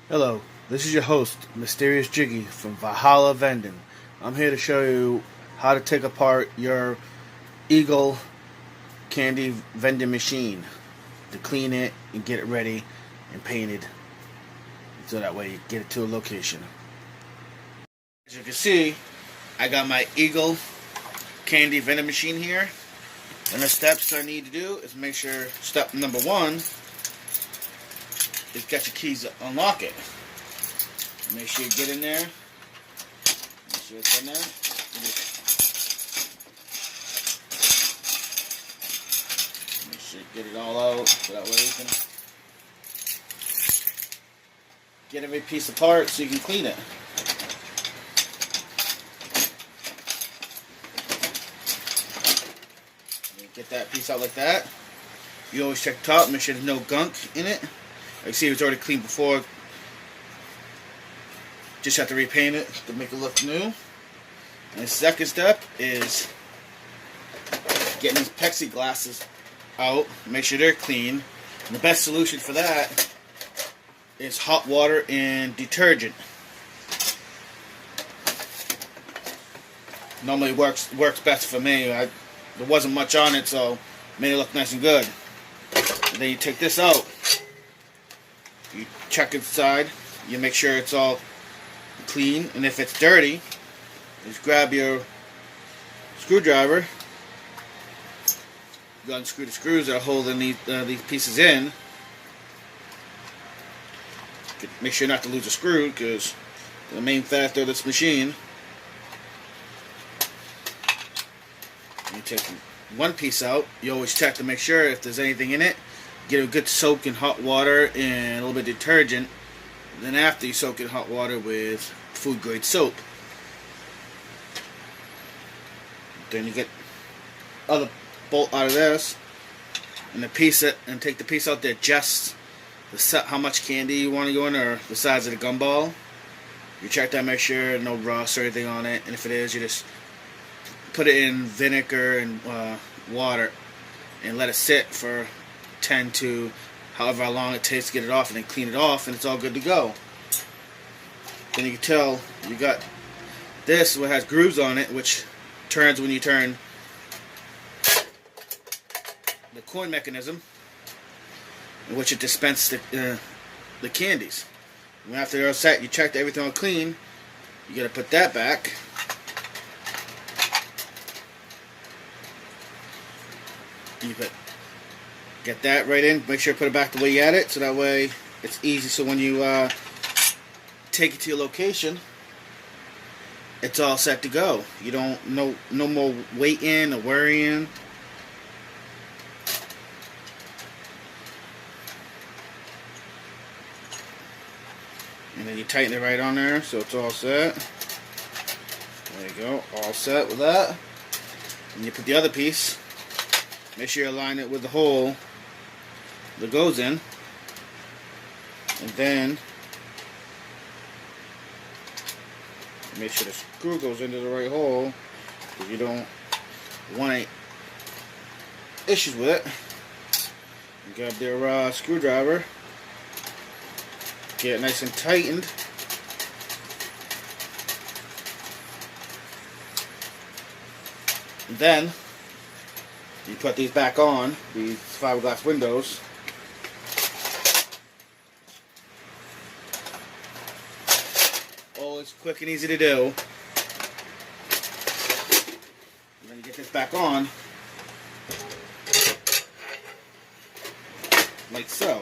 Hello, this is your host, Mysterious Jiggy from Valhalla Vending. I'm here to show you how to take apart your Eagle candy vending machine to clean it and get it ready and painted so that way you get it to a location. As you can see, I got my Eagle candy vending machine here, and the steps I need to do is make sure step number one is get your keys to unlock it. Make sure you get in there. Make sure it's in there. Make sure you get it all out so that way you can get every piece apart so you can clean it. Get that piece out like that. You always check the top, make sure there's no gunk in it. Like you see, it was already cleaned before. Just have to repaint it to make it look new. And the second step is getting these plexiglasses out. Make sure they're clean. And the best solution for that is hot water and detergent. Normally works best for me. There wasn't much on it, so it made it look nice and good. And then you take this out. You check inside. You make sure it's all clean, and if it's dirty, just grab your screwdriver. You unscrew the screws that are holding these pieces in. Make sure not to lose a screw, because the main factor of this machine. You take one piece out. You always check to make sure if there's anything in it. Get a good soak in hot water and a little bit of detergent. Then after, you soak it in hot water with food grade soap. Then you get other bolt out of this, and take the piece out there. Just how much candy you want to go in, or the size of the gumball. You check that, make sure no rust or anything on it, and if it is, you just put it in vinegar and water and let it sit for 10 to however long it takes to get it off, and then clean it off, and it's all good to go. Then you can tell you got this, what has grooves on it, which turns when you turn the coin mechanism, in which it dispenses the candies. And after they're all set, you check that everything all clean. You gotta put that back. You get that right in. Make sure you put it back the way you had it, so that way it's easy. So when you take it to your location, it's all set to go. You don't no more waiting or worrying. And then you tighten it right on there, so it's all set. There you go, all set with that. And you put the other piece. Make sure you align it with the hole that goes in, and then make sure the screw goes into the right hole, because you don't want any issues with it. You grab their screwdriver, get it nice and tightened, and then you put these back on, these fiberglass windows. Always quick and easy to do. And then you get this back on, like so.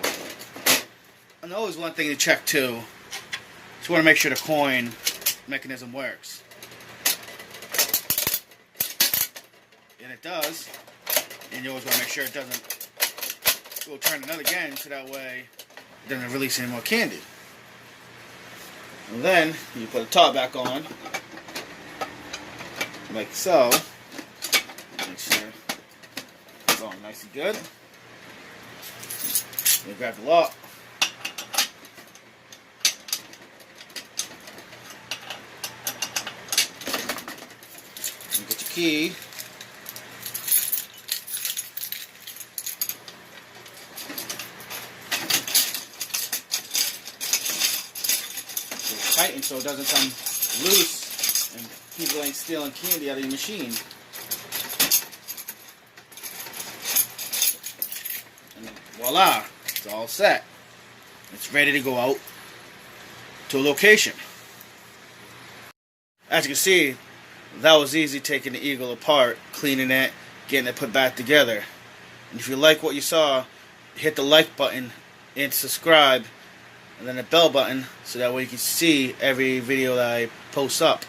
And always one thing to check too, just want to make sure the coin mechanism works. And it does. And you always want to make sure it doesn't go turn another again, so that way it doesn't release any more candy. And then you put the top back on, like so. Make sure it's all nice and good. Then grab the lock. And get your key. tightened so it doesn't come loose and people ain't stealing candy out of your machine. And voila, it's all set. It's ready to go out to a location. As you can see, that was easy, taking the eagle apart, cleaning it, getting it put back together. And if you like what you saw, hit the like button and subscribe, and then the bell button so that way you can see every video that I post up.